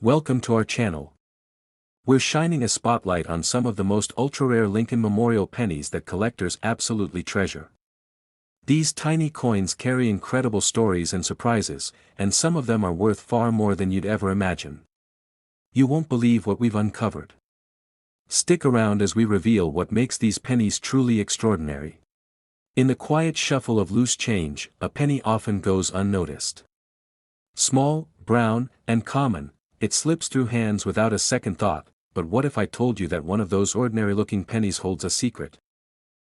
Welcome to our channel. We're shining a spotlight on some of the most ultra-rare Lincoln Memorial pennies that collectors absolutely treasure. These tiny coins carry incredible stories and surprises, and some of them are worth far more than you'd ever imagine. You won't believe what we've uncovered. Stick around as we reveal what makes these pennies truly extraordinary. In the quiet shuffle of loose change, a penny often goes unnoticed. Small, brown, and common, it slips through hands without a second thought, but what if I told you that one of those ordinary-looking pennies holds a secret?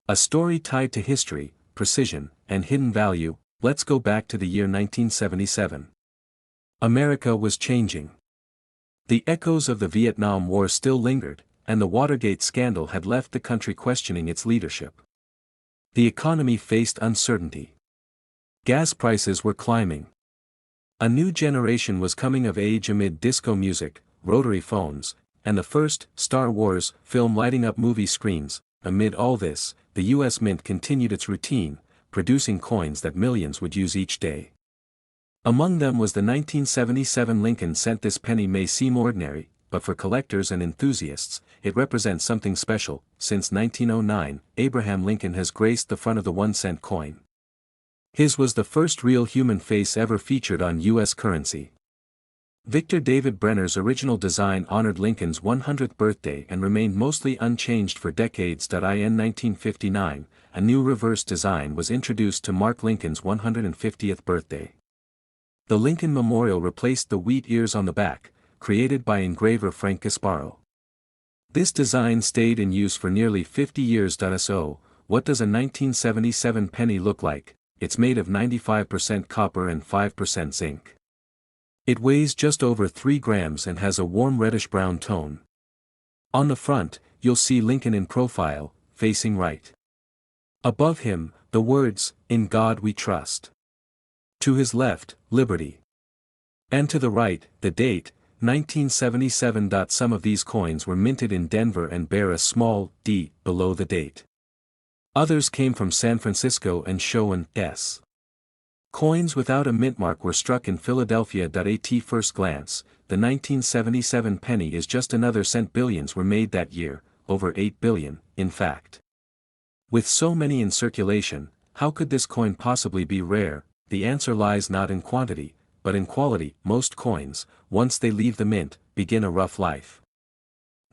A story tied to history, precision, and hidden value. Let's go back to the year 1977. America was changing. The echoes of the Vietnam War still lingered, and the Watergate scandal had left the country questioning its leadership. The economy faced uncertainty. Gas prices were climbing. A new generation was coming of age amid disco music, rotary phones, and the first Star Wars film lighting up movie screens. Amid all this, the U.S. Mint continued its routine, producing coins that millions would use each day. Among them was the 1977 Lincoln cent. This penny may seem ordinary, but for collectors and enthusiasts, it represents something special. Since 1909, Abraham Lincoln has graced the front of the 1 cent coin. His was the first real human face ever featured on U.S. currency. Victor David Brenner's original design honored Lincoln's 100th birthday and remained mostly unchanged for decades. In 1959, a new reverse design was introduced to mark Lincoln's 150th birthday. The Lincoln Memorial replaced the wheat ears on the back, created by engraver Frank Gasparo. This design stayed in use for nearly 50 years. So, what does a 1977 penny look like? It's made of 95% copper and 5% zinc. It weighs just over 3 grams and has a warm reddish-brown tone. On the front, you'll see Lincoln in profile, facing right. Above him, the words, "In God We Trust." To his left, Liberty. And to the right, the date, 1977. Some of these coins were minted in Denver and bear a small D below the date. Others came from San Francisco and show an S. Coins without a mint mark were struck in Philadelphia. At first glance, the 1977 penny is just another cent. Billions were made that year, over 8 billion, in fact. With so many in circulation, how could this coin possibly be rare? The answer lies not in quantity, but in quality. Most coins, once they leave the mint, begin a rough life.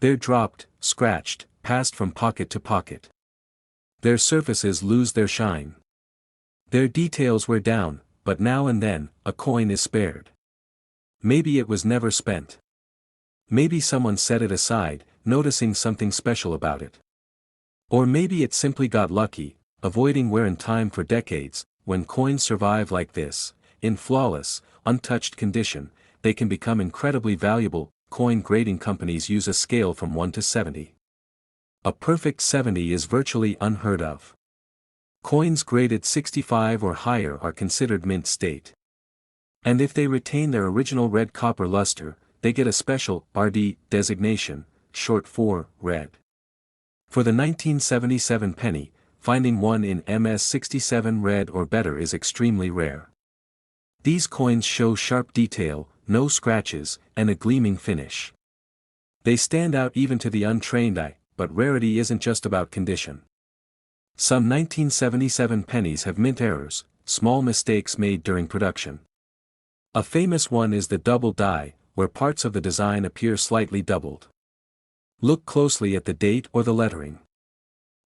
They're dropped, scratched, passed from pocket to pocket. Their surfaces lose their shine. Their details wear down, but now and then, a coin is spared. Maybe it was never spent. Maybe someone set it aside, noticing something special about it. Or maybe it simply got lucky, avoiding wear and time for decades. When coins survive like this, in flawless, untouched condition, they can become incredibly valuable. Coin grading companies use a scale from 1 to 70. A perfect 70 is virtually unheard of. Coins graded 65 or higher are considered mint state. And if they retain their original red copper luster, they get a special RD designation, short for red. For the 1977 penny, finding one in MS67 red or better is extremely rare. These coins show sharp detail, no scratches, and a gleaming finish. They stand out even to the untrained eye. But rarity isn't just about condition. Some 1977 pennies have mint errors, small mistakes made during production. A famous one is the double die, where parts of the design appear slightly doubled. Look closely at the date or the lettering.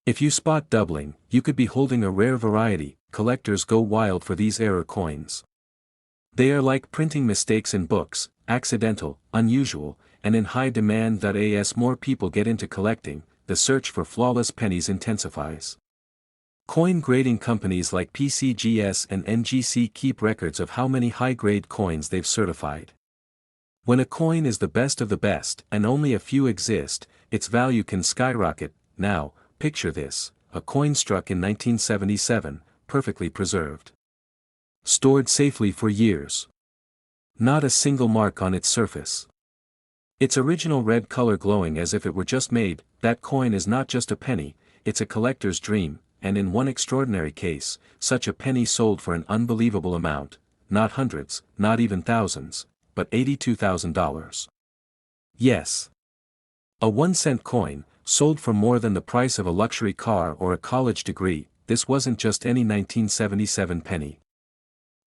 If you spot doubling, you could be holding a rare variety. Collectors go wild for these error coins. They are like printing mistakes in books, accidental, unusual, and in high demand. As more people get into collecting, the search for flawless pennies intensifies. Coin grading companies like PCGS and NGC keep records of how many high-grade coins they've certified. When a coin is the best of the best and only a few exist, its value can skyrocket. Now, picture this, a coin struck in 1977, perfectly preserved. Stored safely for years. Not a single mark on its surface. Its original red color glowing as if it were just made. That coin is not just a penny, it's a collector's dream, and in one extraordinary case, such a penny sold for an unbelievable amount, not hundreds, not even thousands, but $82,000. Yes. A 1-cent coin, sold for more than the price of a luxury car or a college degree. This wasn't just any 1977 penny.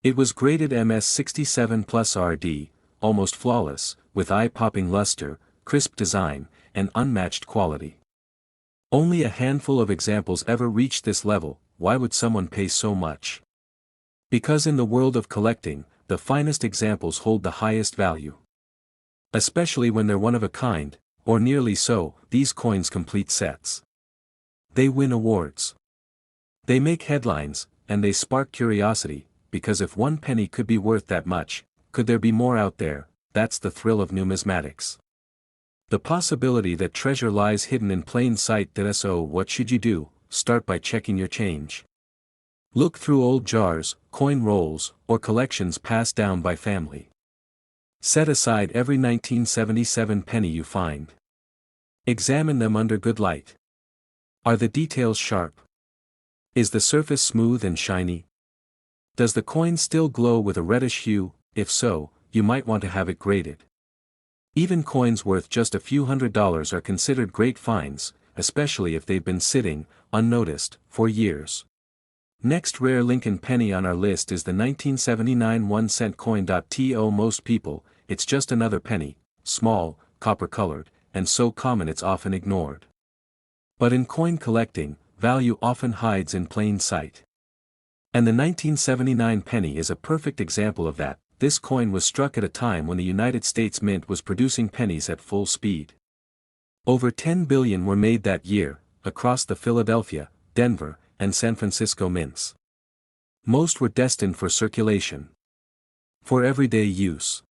It was graded MS67 plus RD, almost flawless, with eye-popping luster, crisp design, and unmatched quality. Only a handful of examples ever reached this level. Why would someone pay so much? Because in the world of collecting, the finest examples hold the highest value. Especially when they're one of a kind, or nearly so. These coins complete sets. They win awards. They make headlines, and they spark curiosity, because if one penny could be worth that much, could there be more out there? That's the thrill of numismatics. The possibility that treasure lies hidden in plain sight. So what should you do? Start by checking your change. Look through old jars, coin rolls, or collections passed down by family. Set aside every 1977 penny you find. Examine them under good light. Are the details sharp? Is the surface smooth and shiny? Does the coin still glow with a reddish hue? If so, you might want to have it graded. Even coins worth just a few $100s are considered great finds, especially if they've been sitting, unnoticed, for years. Next rare Lincoln penny on our list is the 1979 1-cent coin. To most people, it's just another penny, small, copper-colored, and so common it's often ignored. But in coin collecting, value often hides in plain sight. And the 1979 penny is a perfect example of that. This coin was struck at a time when the United States Mint was producing pennies at full speed. Over 10 billion were made that year, across the Philadelphia, Denver, and San Francisco mints. Most were destined for circulation. For everyday use.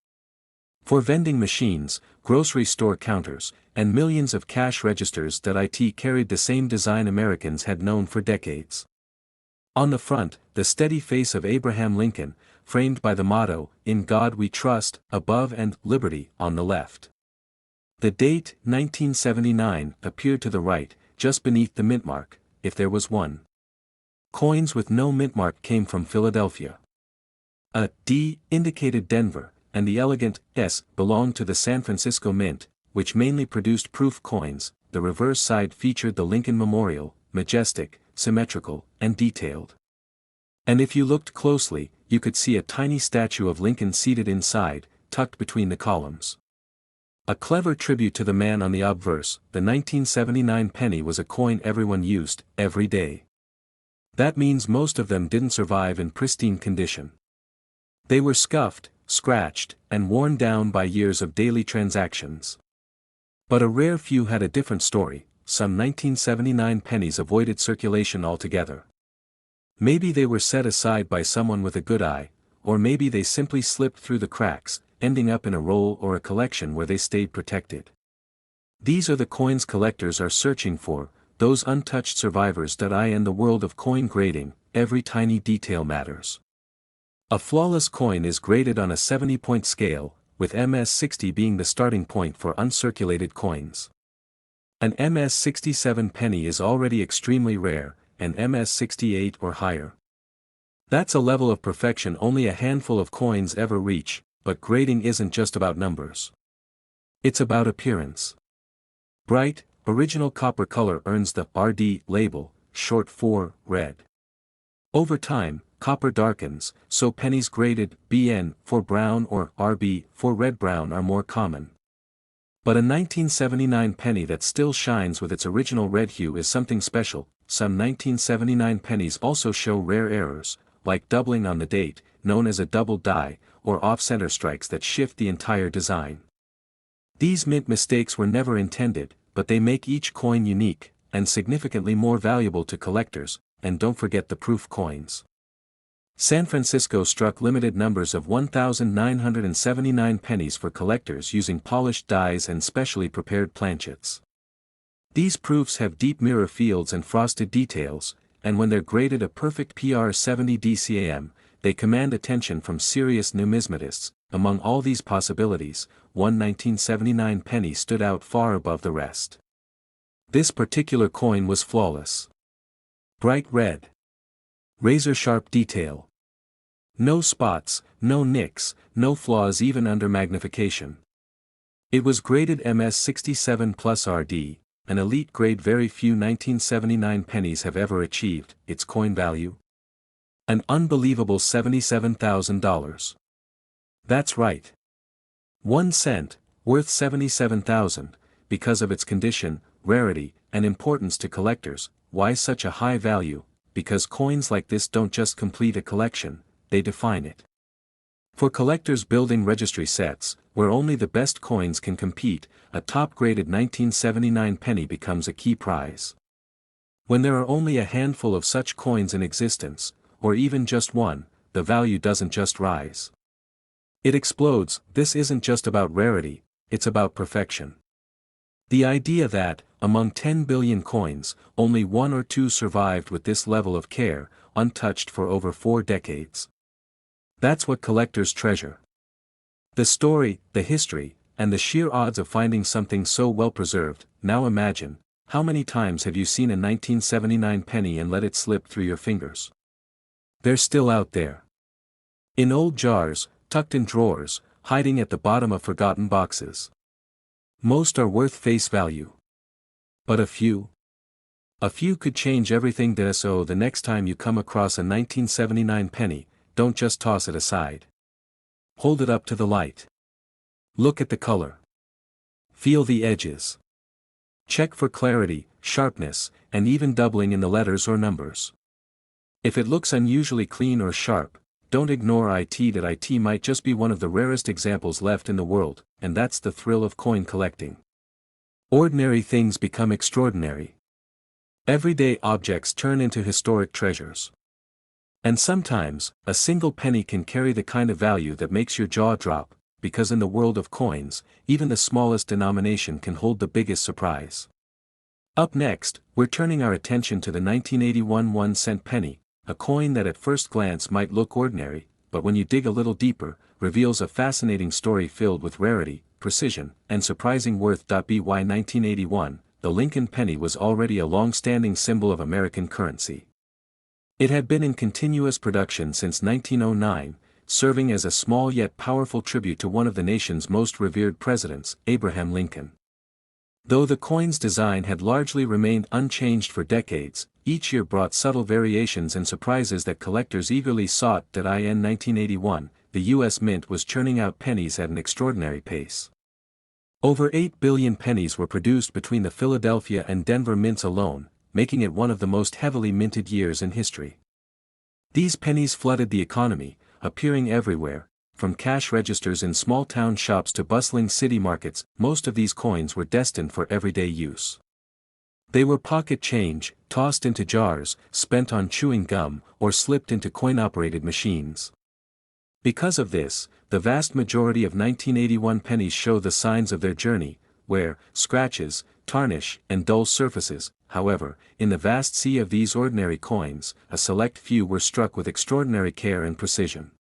For vending machines, grocery store counters, and millions of cash registers. It carried the same design Americans had known for decades. On the front, the steady face of Abraham Lincoln, framed by the motto, "In God We Trust," above, and "Liberty," on the left. The date, 1979, appeared to the right, just beneath the mintmark, if there was one. Coins with no mintmark came from Philadelphia. A D indicated Denver, and the elegant S belonged to the San Francisco Mint, which mainly produced proof coins. The reverse side featured the Lincoln Memorial, majestic, symmetrical, and detailed. And if you looked closely, you could see a tiny statue of Lincoln seated inside, tucked between the columns. A clever tribute to the man on the obverse. The 1979 penny was a coin everyone used, every day. That means most of them didn't survive in pristine condition. They were scuffed, scratched, and worn down by years of daily transactions. But a rare few had a different story. Some 1979 pennies avoided circulation altogether. Maybe they were set aside by someone with a good eye, or maybe they simply slipped through the cracks, ending up in a roll or a collection where they stayed protected. These are the coins collectors are searching for, those untouched survivors. In the world of coin grading, every tiny detail matters. A flawless coin is graded on a 70-point scale, with MS60 being the starting point for uncirculated coins. An MS67 penny is already extremely rare, and MS68 or higher. That's a level of perfection only a handful of coins ever reach. But grading isn't just about numbers. It's about appearance. Bright, original copper color earns the RD label, short for red. Over time, copper darkens, so pennies graded BN for brown or RB for red-brown are more common. But a 1979 penny that still shines with its original red hue is something special. Some 1979 pennies also show rare errors, like doubling on the date, known as a double die, or off-center strikes that shift the entire design. These mint mistakes were never intended, but they make each coin unique, and significantly more valuable to collectors. And don't forget the proof coins. San Francisco struck limited numbers of 1,979 pennies for collectors using polished dies and specially prepared planchets. These proofs have deep mirror fields and frosted details, and when they're graded a perfect PR70 DCAM, they command attention from serious numismatists. Among all these possibilities, one 1979 penny stood out far above the rest. This particular coin was flawless. Bright red. Razor-sharp detail. No spots, no nicks, no flaws even under magnification. It was graded MS67 plus RD, an elite grade very few 1979 pennies have ever achieved. Its coin value? An unbelievable $77,000. That's right. 1 cent, worth $77,000, because of its condition, rarity, and importance to collectors. Why such a high value? Because coins like this don't just complete a collection, they define it. For collectors building registry sets, where only the best coins can compete, a top-graded 1979 penny becomes a key prize. When there are only a handful of such coins in existence, or even just one, the value doesn't just rise. It explodes. This isn't just about rarity, it's about perfection. The idea that, among 10 billion coins, only 1 or 2 survived with this level of care, untouched for over 4 decades. That's what collectors treasure. The story, the history, and the sheer odds of finding something so well preserved. Now imagine, how many times have you seen a 1979 penny and let it slip through your fingers? They're still out there. In old jars, tucked in drawers, hiding at the bottom of forgotten boxes. Most are worth face value. But a few could change everything. So the next time you come across a 1979 penny, don't just toss it aside. Hold it up to the light. Look at the color. Feel the edges. Check for clarity, sharpness, and even doubling in the letters or numbers. If it looks unusually clean or sharp, don't ignore it. That it might just be one of the rarest examples left in the world, and that's the thrill of coin collecting. Ordinary things become extraordinary. Everyday objects turn into historic treasures. And sometimes, a single penny can carry the kind of value that makes your jaw drop, because in the world of coins, even the smallest denomination can hold the biggest surprise. Up next, we're turning our attention to the 1981 1-cent penny, a coin that at first glance might look ordinary, but when you dig a little deeper, reveals a fascinating story filled with rarity, precision, and surprising worth. By 1981, the Lincoln penny was already a long-standing symbol of American currency. It had been in continuous production since 1909, serving as a small yet powerful tribute to one of the nation's most revered presidents, Abraham Lincoln. Though the coin's design had largely remained unchanged for decades, each year brought subtle variations and surprises that collectors eagerly sought. In 1981, the U.S. Mint was churning out pennies at an extraordinary pace. Over 8 billion pennies were produced between the Philadelphia and Denver mints alone, making it one of the most heavily minted years in history. These pennies flooded the economy, appearing everywhere, from cash registers in small-town shops to bustling city markets. Most of these coins were destined for everyday use. They were pocket change, tossed into jars, spent on chewing gum, or slipped into coin-operated machines. Because of this, the vast majority of 1981 pennies show the signs of their journey, wear, scratches, tarnish, and dull surfaces. However, in the vast sea of these ordinary coins, a select few were struck with extraordinary care and precision.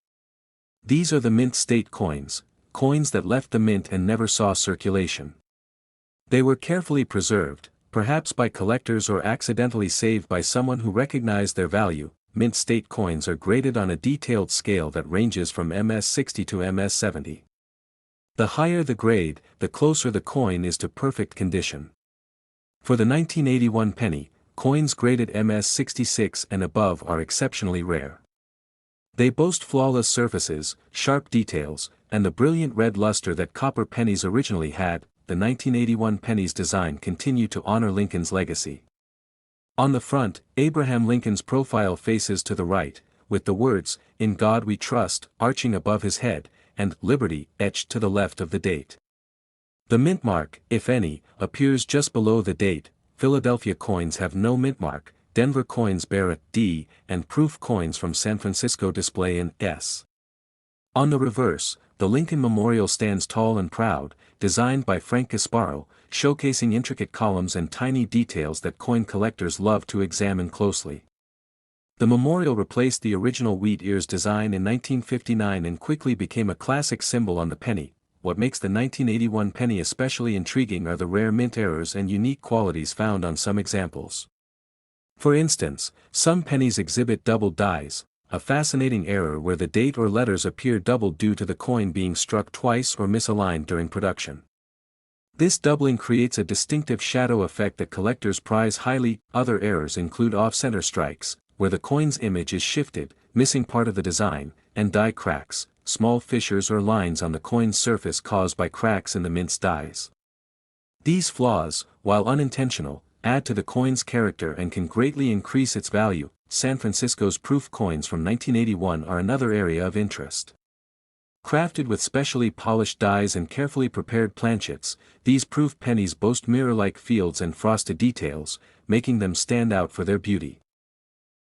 These are the mint state coins, coins that left the mint and never saw circulation. They were carefully preserved, perhaps by collectors or accidentally saved by someone who recognized their value. Mint state coins are graded on a detailed scale that ranges from MS60 to MS70. The higher the grade, the closer the coin is to perfect condition. For the 1981 penny, coins graded MS66 and above are exceptionally rare. They boast flawless surfaces, sharp details, and the brilliant red luster that copper pennies originally had. The 1981 penny's design continued to honor Lincoln's legacy. On the front, Abraham Lincoln's profile faces to the right, with the words, "In God We Trust," arching above his head, and "Liberty" etched to the left of the date. The mint mark, if any, appears just below the date. Philadelphia coins have no mint mark, Denver coins bear a D, and proof coins from San Francisco display an S. On the reverse, the Lincoln Memorial stands tall and proud, designed by Frank Casparo, showcasing intricate columns and tiny details that coin collectors love to examine closely. The memorial replaced the original wheat ears design in 1959 and quickly became a classic symbol on the penny. What makes the 1981 penny especially intriguing are the rare mint errors and unique qualities found on some examples. For instance, some pennies exhibit doubled dies, a fascinating error where the date or letters appear doubled due to the coin being struck twice or misaligned during production. This doubling creates a distinctive shadow effect that collectors prize highly. Other errors include off-center strikes, where the coin's image is shifted, missing part of the design, and die cracks, small fissures or lines on the coin's surface caused by cracks in the mint's dies. These flaws, while unintentional, add to the coin's character and can greatly increase its value. San Francisco's proof coins from 1981 are another area of interest. Crafted with specially polished dies and carefully prepared planchets, these proof pennies boast mirror-like fields and frosted details, making them stand out for their beauty.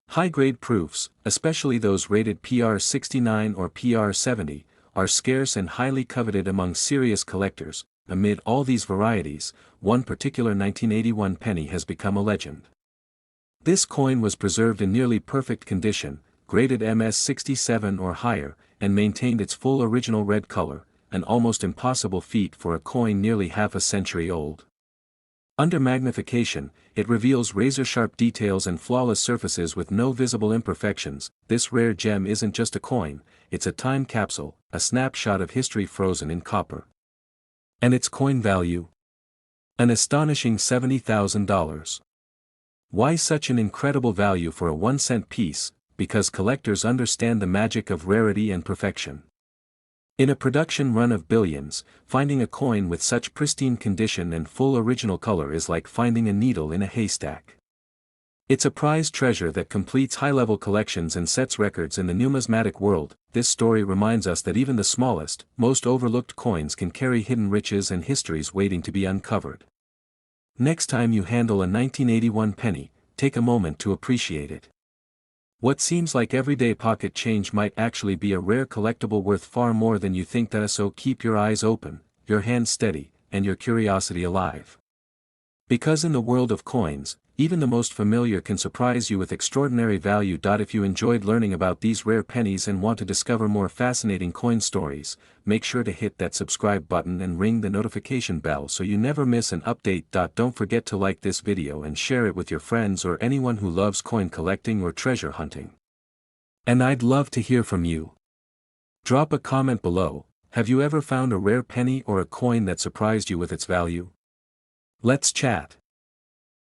High-grade proofs, especially those rated PR 69 or PR 70, are scarce and highly coveted among serious collectors. Amid all these varieties, one particular 1981 penny has become a legend. This coin was preserved in nearly perfect condition, graded MS 67 or higher, and maintained its full original red color, an almost impossible feat for a coin nearly half a century old. Under magnification, it reveals razor-sharp details and flawless surfaces with no visible imperfections. This rare gem isn't just a coin, it's a time capsule, a snapshot of history frozen in copper. And its coin value? An astonishing $70,000. Why such an incredible value for a 1-cent piece? Because collectors understand the magic of rarity and perfection. In a production run of billions, finding a coin with such pristine condition and full original color is like finding a needle in a haystack. It's a prized treasure that completes high-level collections and sets records in the numismatic world. This story reminds us that even the smallest, most overlooked coins can carry hidden riches and histories waiting to be uncovered. Next time you handle a 1981 penny, take a moment to appreciate it. What seems like everyday pocket change might actually be a rare collectible worth far more than you think. So keep your eyes open, your hands steady, and your curiosity alive. Because in the world of coins, even the most familiar can surprise you with extraordinary value. If you enjoyed learning about these rare pennies and want to discover more fascinating coin stories, make sure to hit that subscribe button and ring the notification bell so you never miss an update. Don't forget to like this video and share it with your friends or anyone who loves coin collecting or treasure hunting. And I'd love to hear from you. Drop a comment below. Have you ever found a rare penny or a coin that surprised you with its value? Let's chat.